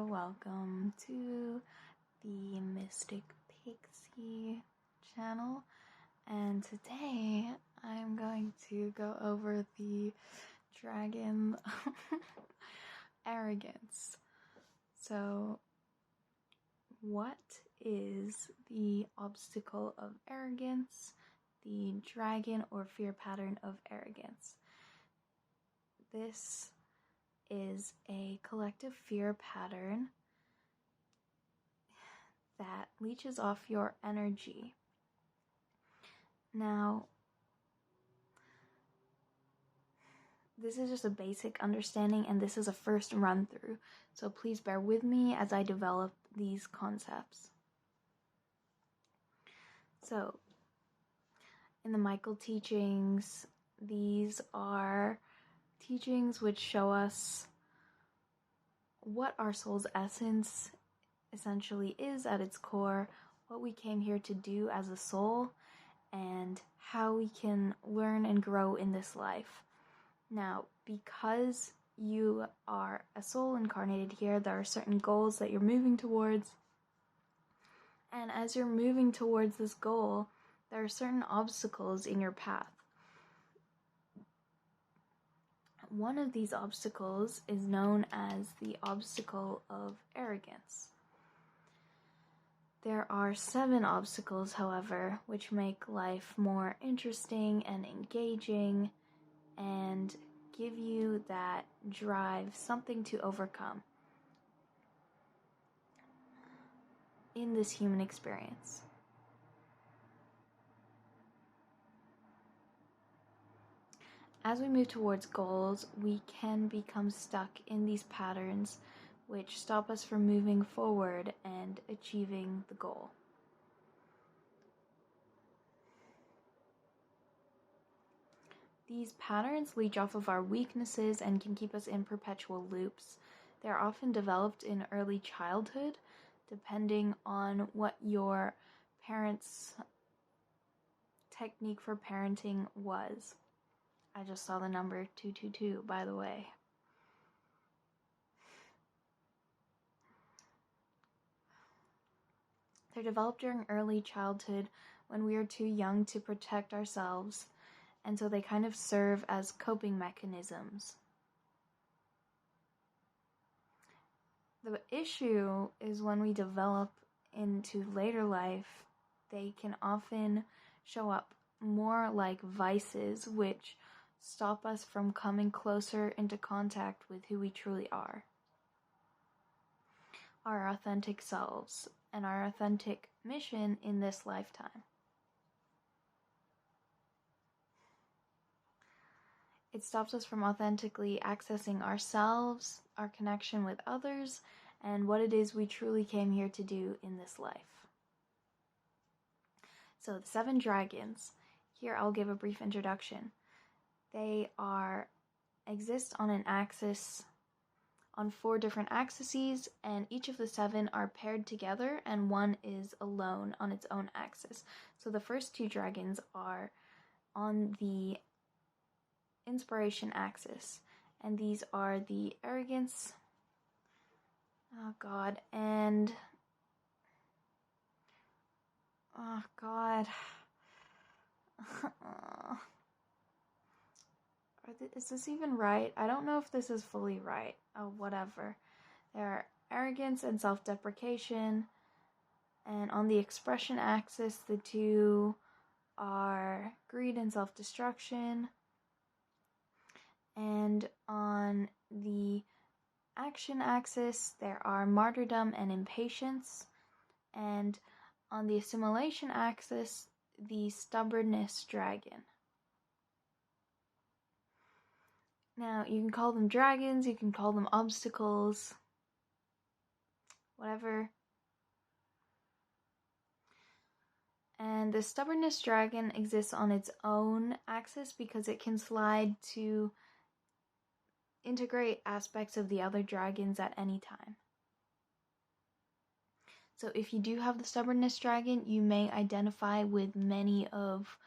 welcome to the Mystic Pixi channel, and today I'm going to go over the dragon arrogance. So, what is the obstacle of arrogance? The dragon or fear pattern of arrogance. This is a collective fear pattern that leeches off your energy. Now, this is just a basic understanding, and this is a first run through, so please bear with me as I develop these concepts. So, in the Michael teachings, these are teachings which show us what our soul's essence essentially is at its core, what we came here to do as a soul, and how we can learn and grow in this life. Now, because you are a soul incarnated here, there are certain goals that you're moving towards, and as you're moving towards this goal, there are certain obstacles in your path. One of these obstacles is known as the obstacle of arrogance. There are 7 obstacles, however, which make life more interesting and engaging and give you that drive, something to overcome in this human experience. As we move towards goals, we can become stuck in these patterns which stop us from moving forward and achieving the goal. These patterns leech off of our weaknesses and can keep us in perpetual loops. They are often developed in early childhood, depending on what your parents' technique for parenting was. I just saw the number 222, by the way. They're developed during early childhood when we are too young to protect ourselves, and so they kind of serve as coping mechanisms. The issue is when we develop into later life, they can often show up more like vices, which stop us from coming closer into contact with who we truly are. Our authentic selves and our authentic mission in this lifetime. It stops us from authentically accessing ourselves, our connection with others, and what it is we truly came here to do in this life. So the 7 dragons, here I'll give a brief introduction. They exist on an axis, on 4 different axes, and each of the 7 are paired together, and one is alone on its own axis. So the first 2 dragons are on the inspiration axis, and these are the arrogance, and is this even right? I don't know if this is fully right. Oh, whatever. There are arrogance and self-deprecation, and on the expression axis, the 2 are greed and self-destruction, and on the action axis, there are martyrdom and impatience, and on the assimilation axis, the stubbornness dragon. Now, you can call them dragons, you can call them obstacles, whatever. And the stubbornness dragon exists on its own axis because it can slide to integrate aspects of the other dragons at any time. So if you do have the stubbornness dragon, you may identify with many of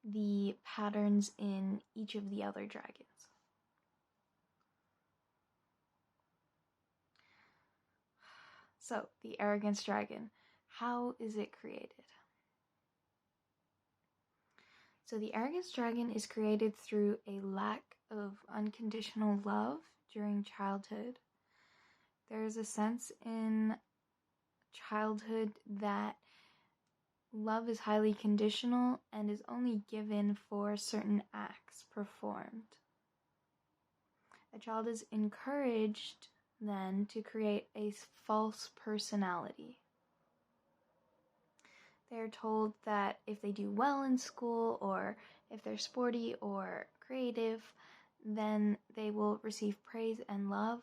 the patterns in each of the other dragons. So, the arrogance dragon, how is it created? So, the arrogance dragon is created through a lack of unconditional love during childhood. There is a sense in childhood that love is highly conditional and is only given for certain acts performed. A child is encouraged then to create a false personality. They're told that if they do well in school, or if they're sporty or creative, then they will receive praise and love.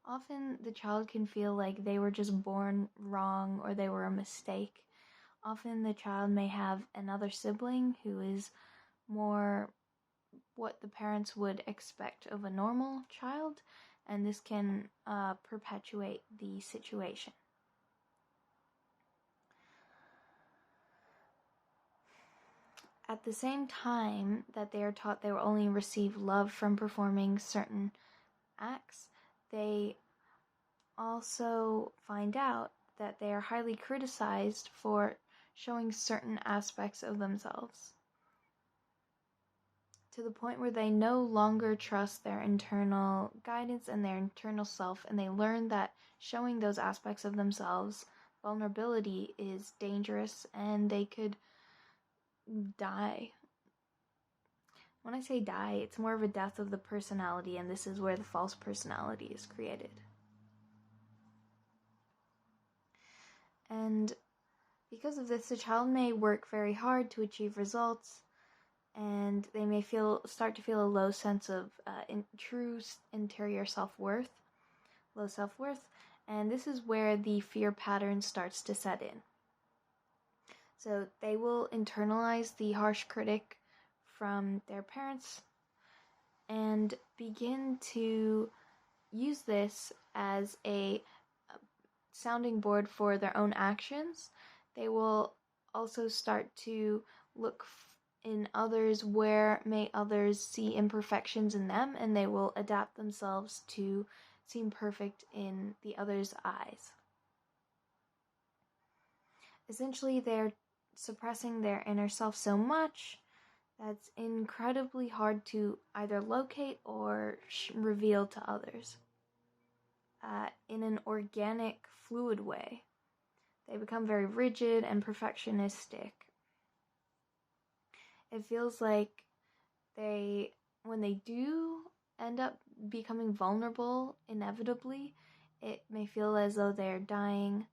Often the child can feel like they were just born wrong or they were a mistake. Often the child may have another sibling who is more what the parents would expect of a normal child, and this can perpetuate the situation. At the same time that they are taught they will only receive love from performing certain acts, they also find out that they are highly criticized for showing certain aspects of themselves, to the point where they no longer trust their internal guidance and their internal self, and they learn that showing those aspects of themselves, vulnerability, is dangerous and they could die. When I say die, it's more of a death of the personality, and this is where the false personality is created. And because of this, the child may work very hard to achieve results, and they may start to feel a low sense of true interior self-worth, low self-worth, and this is where the fear pattern starts to set in. So they will internalize the harsh critic from their parents and begin to use this as a sounding board for their own actions. They will also start to look in others where may others see imperfections in them, and they will adapt themselves to seem perfect in the other's eyes. Essentially, they're suppressing their inner self so much that's incredibly hard to either locate or reveal to others. In an organic, fluid way. They become very rigid and perfectionistic. It feels like when they do end up becoming vulnerable, inevitably, it may feel as though they're dying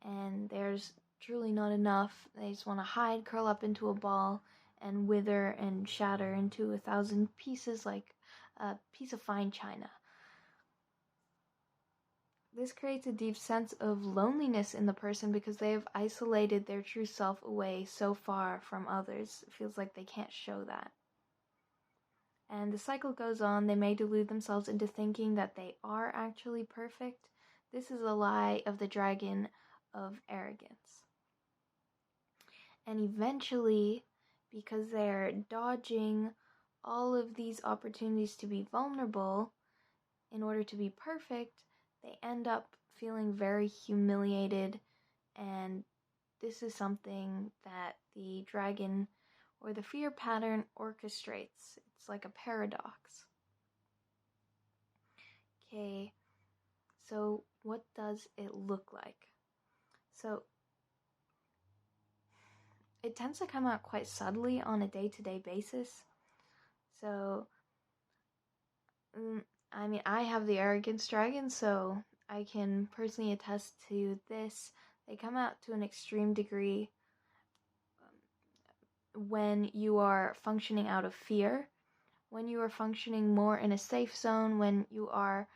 and there's truly not enough. They just want to hide, curl up into a ball, and wither and shatter into 1,000 pieces like a piece of fine china. This creates a deep sense of loneliness in the person because they have isolated their true self away so far from others. It feels like they can't show that. And the cycle goes on. They may delude themselves into thinking that they are actually perfect. This is a lie of the dragon of arrogance. And eventually, because they're dodging all of these opportunities to be vulnerable in order to be perfect, they end up feeling very humiliated, and this is something that the dragon or the fear pattern orchestrates. It's like a paradox. Okay, so what does it look like? So it tends to come out quite subtly on a day-to-day basis. So I have the arrogance dragon, so I can personally attest to this. They come out to an extreme degree when you are functioning out of fear, when you are functioning more in a safe zone, when you are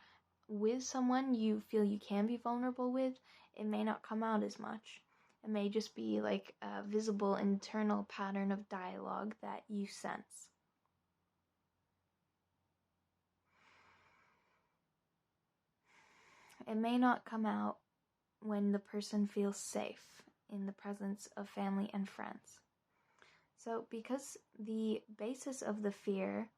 with someone you feel you can be vulnerable with, it may not come out as much. It may just be like a visible internal pattern of dialogue that you sense. It may not come out when the person feels safe in the presence of family and friends. So because the basis of the fear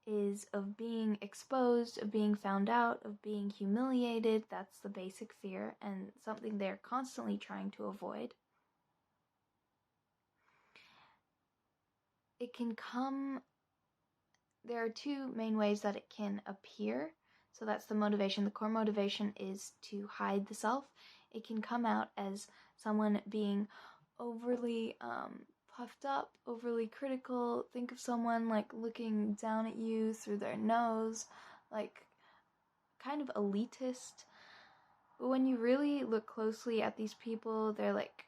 is of being exposed, of being found out, of being humiliated. That's the basic fear and something they're constantly trying to avoid. It can come, there are two main ways that it can appear. So that's the motivation. The core motivation is to hide the self. It can come out as someone being overly puffed up, overly critical. Think of someone like looking down at you through their nose, like kind of elitist. But when you really look closely at these people, they're like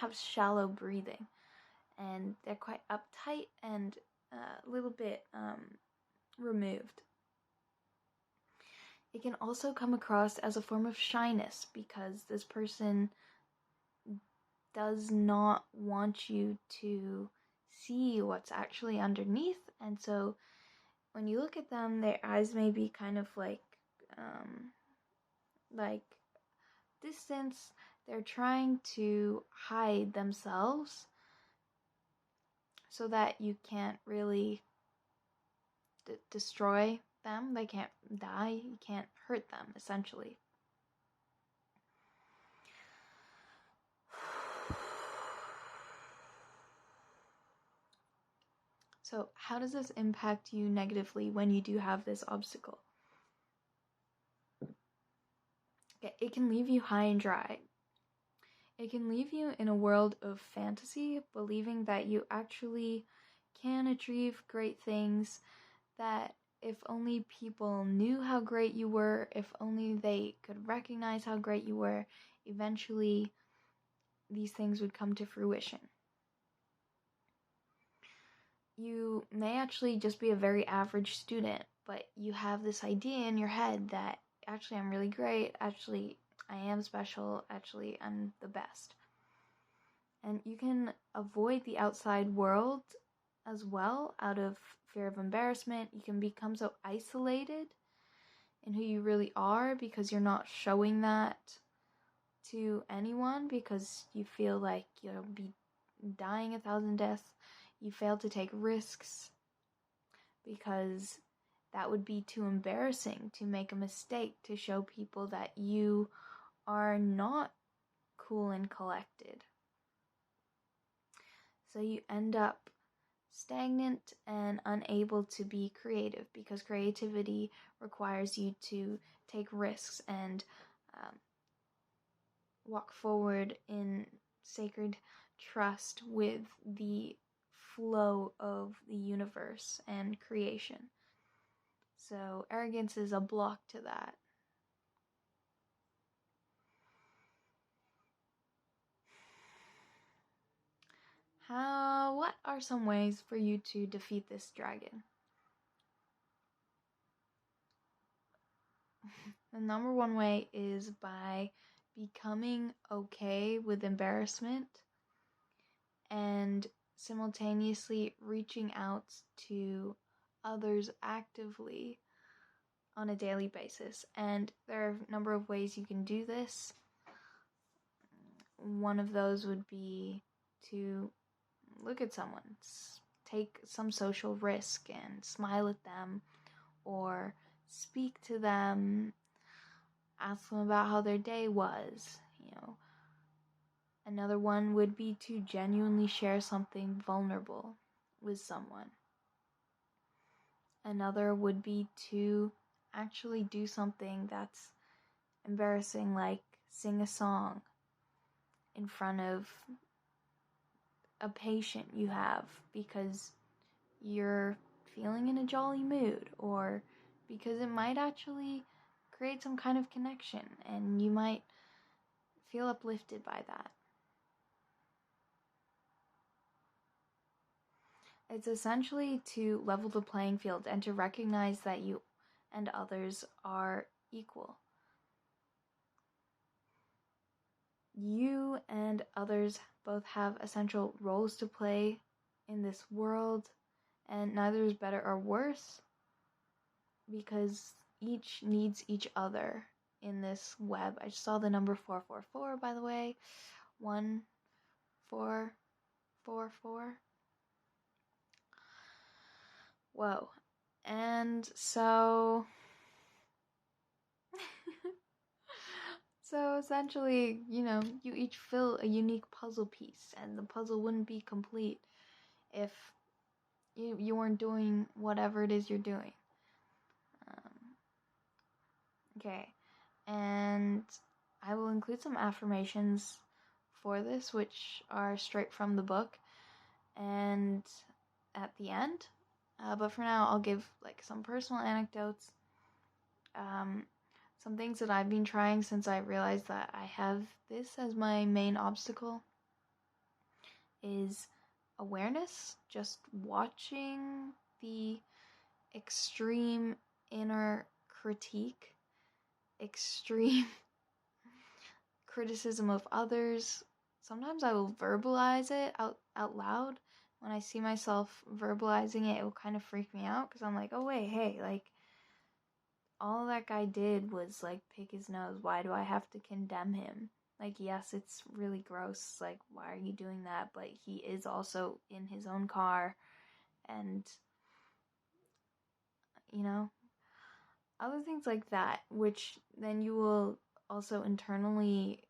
have shallow breathing, and they're quite uptight and a little bit removed. It can also come across as a form of shyness because this person does not want you to see what's actually underneath, and so when you look at them, their eyes may be kind of like distance. They're trying to hide themselves so that you can't really destroy them. They can't die. You can't hurt them, essentially. So how does this impact you negatively when you do have this obstacle? Okay, it can leave you high and dry. It can leave you in a world of fantasy, believing that you actually can achieve great things, that if only people knew how great you were, if only they could recognize how great you were, eventually these things would come to fruition. You may actually just be a very average student, but you have this idea in your head that actually I'm really great, actually I am special, actually I'm the best. And you can avoid the outside world as well out of fear of embarrassment. You can become so isolated in who you really are because you're not showing that to anyone because you feel like you'll be dying 1,000 deaths. You fail to take risks because that would be too embarrassing to make a mistake, to show people that you are not cool and collected. So you end up stagnant and unable to be creative because creativity requires you to take risks and walk forward in sacred trust with the flow of the universe and creation. So arrogance is a block to that. What are some ways for you to defeat this dragon? The number one way is by becoming okay with embarrassment and simultaneously reaching out to others actively on a daily basis. And there are a number of ways you can do this. One of those would be to look at someone, take some social risk and smile at them, or speak to them, ask them about how their day was, Another one would be to genuinely share something vulnerable with someone. Another would be to actually do something that's embarrassing, like sing a song in front of a patient you have because you're feeling in a jolly mood, or because it might actually create some kind of connection and you might feel uplifted by that. It's essentially to level the playing field and to recognize that you and others are equal. You and others both have essential roles to play in this world, and neither is better or worse because each needs each other in this web. I just saw the number 444, by the way. 1444. Whoa. And so essentially, you each fill a unique puzzle piece, and the puzzle wouldn't be complete if you weren't doing whatever it is you're doing. Okay, and I will include some affirmations for this, which are straight from the book, and at the end. But for now, I'll give like some personal anecdotes, some things that I've been trying since I realized that I have this as my main obstacle is awareness, just watching the extreme inner critique, extreme criticism of others. Sometimes I will verbalize it out loud. When I see myself verbalizing it, it will kind of freak me out because I'm like, oh wait, hey, like, all that guy did was like pick his nose. Why do I have to condemn him? Like, yes, it's really gross. Like, why are you doing that? But he is also in his own car, and other things like that, which then you will also internally.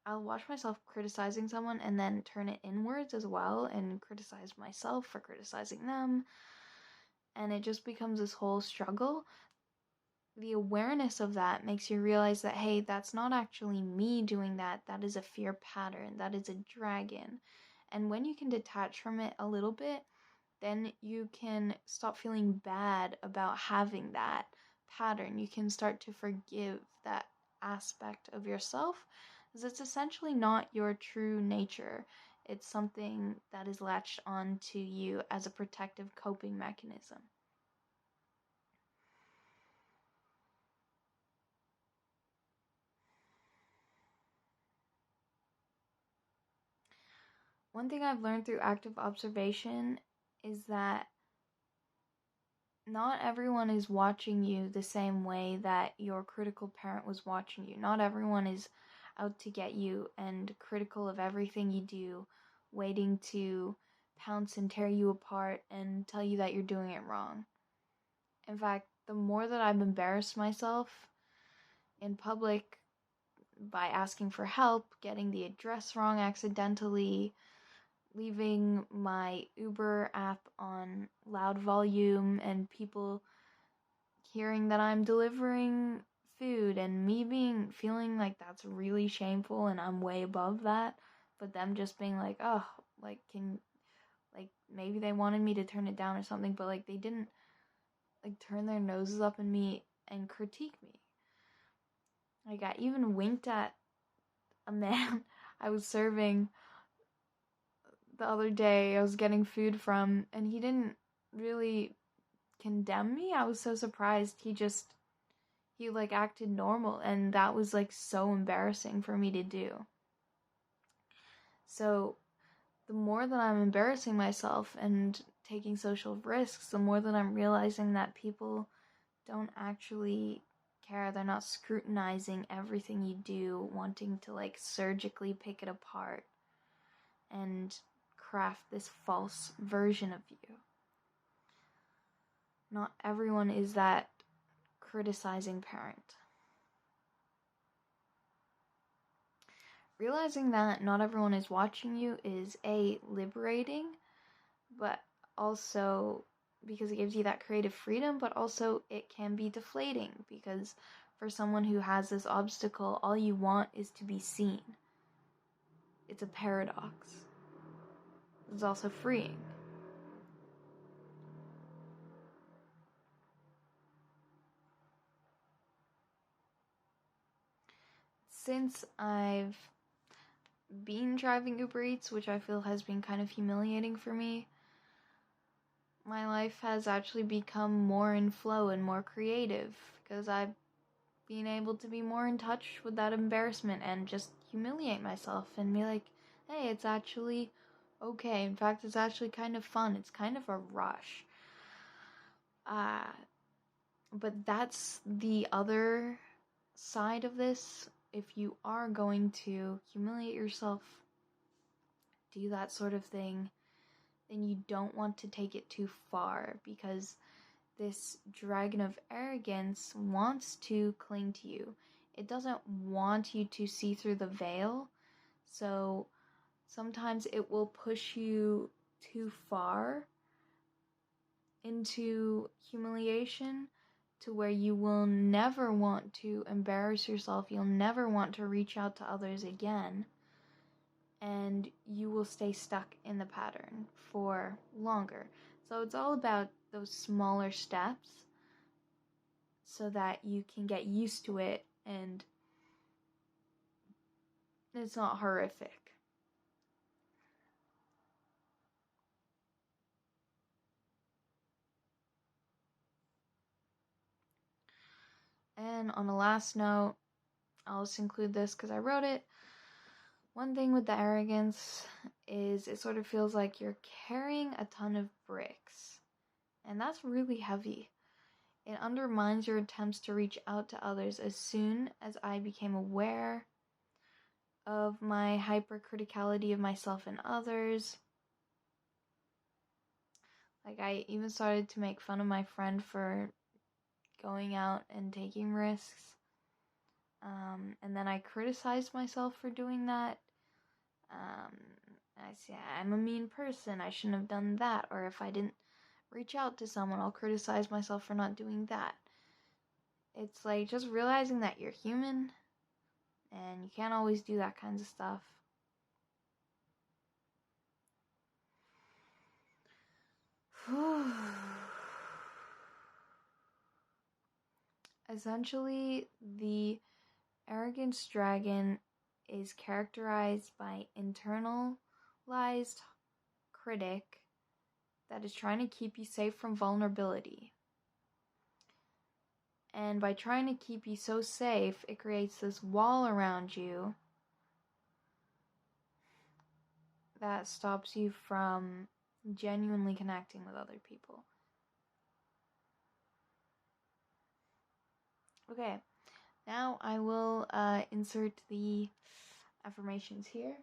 I'll watch myself criticizing someone and then turn it inwards as well and criticize myself for criticizing them. And it just becomes this whole struggle. The awareness of that makes you realize that, hey, that's not actually me doing that. That is a fear pattern. That is a dragon. And when you can detach from it a little bit, then you can stop feeling bad about having that pattern. You can start to forgive that aspect of yourself, because it's essentially not your true nature. It's something that is latched onto you as a protective coping mechanism. One thing I've learned through active observation is that not everyone is watching you the same way that your critical parent was watching you. Not everyone is out to get you and critical of everything you do, waiting to pounce and tear you apart and tell you that you're doing it wrong. In fact, the more that I've embarrassed myself in public by asking for help, getting the address wrong accidentally, leaving my Uber app on loud volume and people hearing that I'm delivering food and me feeling like that's really shameful and I'm way above that, but them just being like, oh, like, maybe they wanted me to turn it down or something, but like they didn't like turn their noses up in me and critique me. Like, I even winked at a man I was serving the other day. I was getting food from, and he didn't really condemn me. I was so surprised. He like acted normal, and that was like so embarrassing for me to do. So the more that I'm embarrassing myself and taking social risks, the more that I'm realizing that people don't actually care. They're not scrutinizing everything you do, wanting to like surgically pick it apart and craft this false version of you. Not everyone is that criticizing parent. Realizing that not everyone is watching you is liberating, but also because it gives you that creative freedom, but also it can be deflating because for someone who has this obstacle, all you want is to be seen. It's a paradox. It's also freeing. Since I've been driving Uber Eats, which I feel has been kind of humiliating for me, my life has actually become more in flow and more creative because I've been able to be more in touch with that embarrassment and just humiliate myself and be like, hey, it's actually okay. In fact, it's actually kind of fun. It's kind of a rush. But that's the other side of this. If you are going to humiliate yourself, do that sort of thing, then you don't want to take it too far because this dragon of arrogance wants to cling to you. It doesn't want you to see through the veil. So sometimes it will push you too far into humiliation to where you will never want to embarrass yourself. You'll never want to reach out to others again. And you will stay stuck in the pattern for longer. So it's all about those smaller steps so that you can get used to it and it's not horrific. And on a last note, I'll just include this because I wrote it. One thing with the arrogance is it sort of feels like you're carrying a ton of bricks. And that's really heavy. It undermines your attempts to reach out to others. As soon as I became aware of my hypercriticality of myself and others, like I even started to make fun of my friend for going out and taking risks. And then I criticized myself for doing that. I say, I'm a mean person, I shouldn't have done that. Or if I didn't reach out to someone, I'll criticize myself for not doing that. It's like just realizing that you're human and you can't always do that kinds of stuff. Essentially, the arrogance dragon is characterized by internalized critic that is trying to keep you safe from vulnerability. And by trying to keep you so safe, it creates this wall around you that stops you from genuinely connecting with other people. Okay, now I will insert the affirmations here.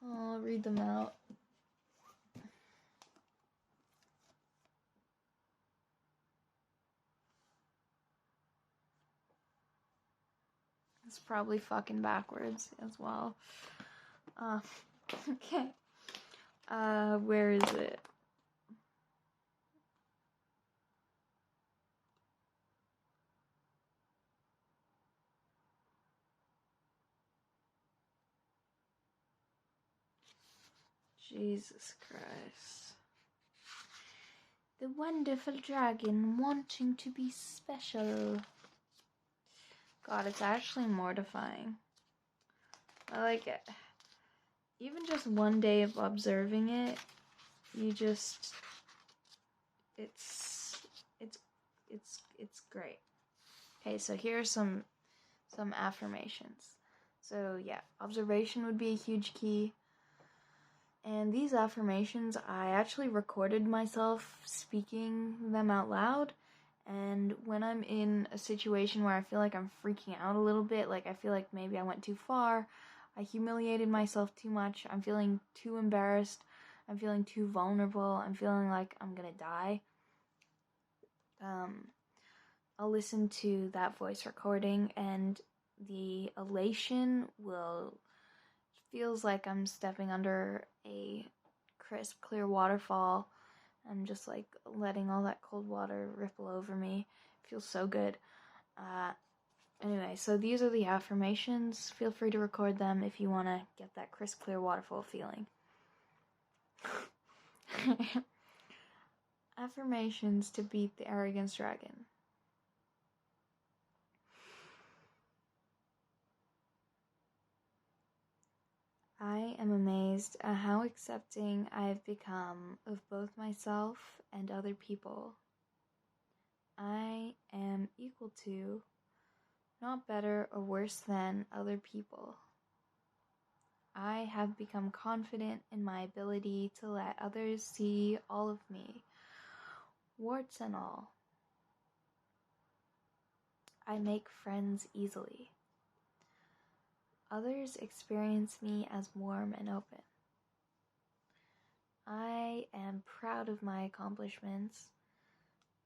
I'll read them out. It's probably fucking backwards as well. Okay. Where is it? Jesus Christ. The wonderful dragon wanting to be special. God, it's actually mortifying. I like it. Even just one day of observing it, you just it's great. Okay, so here are some affirmations. So yeah, observation would be a huge key. And these affirmations, I actually recorded myself speaking them out loud. And when I'm in a situation where I feel like I'm freaking out a little bit, like I feel like maybe I went too far, I humiliated myself too much, I'm feeling too embarrassed, I'm feeling too vulnerable, I'm feeling like I'm gonna die, I'll listen to that voice recording and the elation feels like I'm stepping under a crisp, clear waterfall. I'm just like letting all that cold water ripple over me. It feels so good. Anyway, so these are the affirmations. Feel free to record them if you want to get that crisp, clear waterfall feeling. Affirmations to beat the arrogance dragon. I am amazed at how accepting I have become of both myself and other people. I am equal to, not better or worse than, other people. I have become confident in my ability to let others see all of me, warts and all. I make friends easily. Others experience me as warm and open. I am proud of my accomplishments.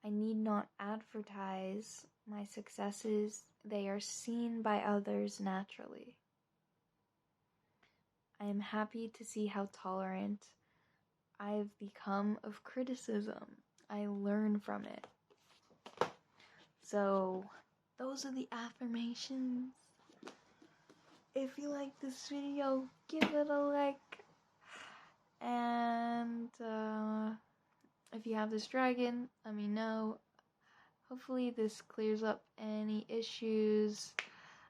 I need not advertise my successes. They are seen by others naturally. I am happy to see how tolerant I've become of criticism. I learn from it. So, those are the affirmations. If you like this video, give it a like. And if you have this dragon, let me know. Hopefully this clears up any issues.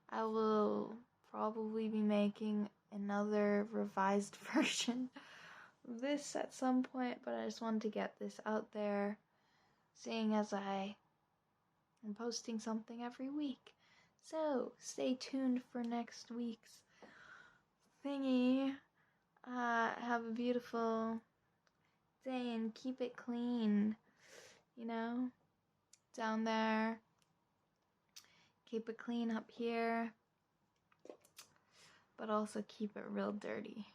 I will probably be making another revised version of this at some point, but I just wanted to get this out there, seeing as I am posting something every week. So stay tuned for next week's thingy. Have a beautiful day and keep it clean, down there. Keep it clean up here, but also keep it real dirty.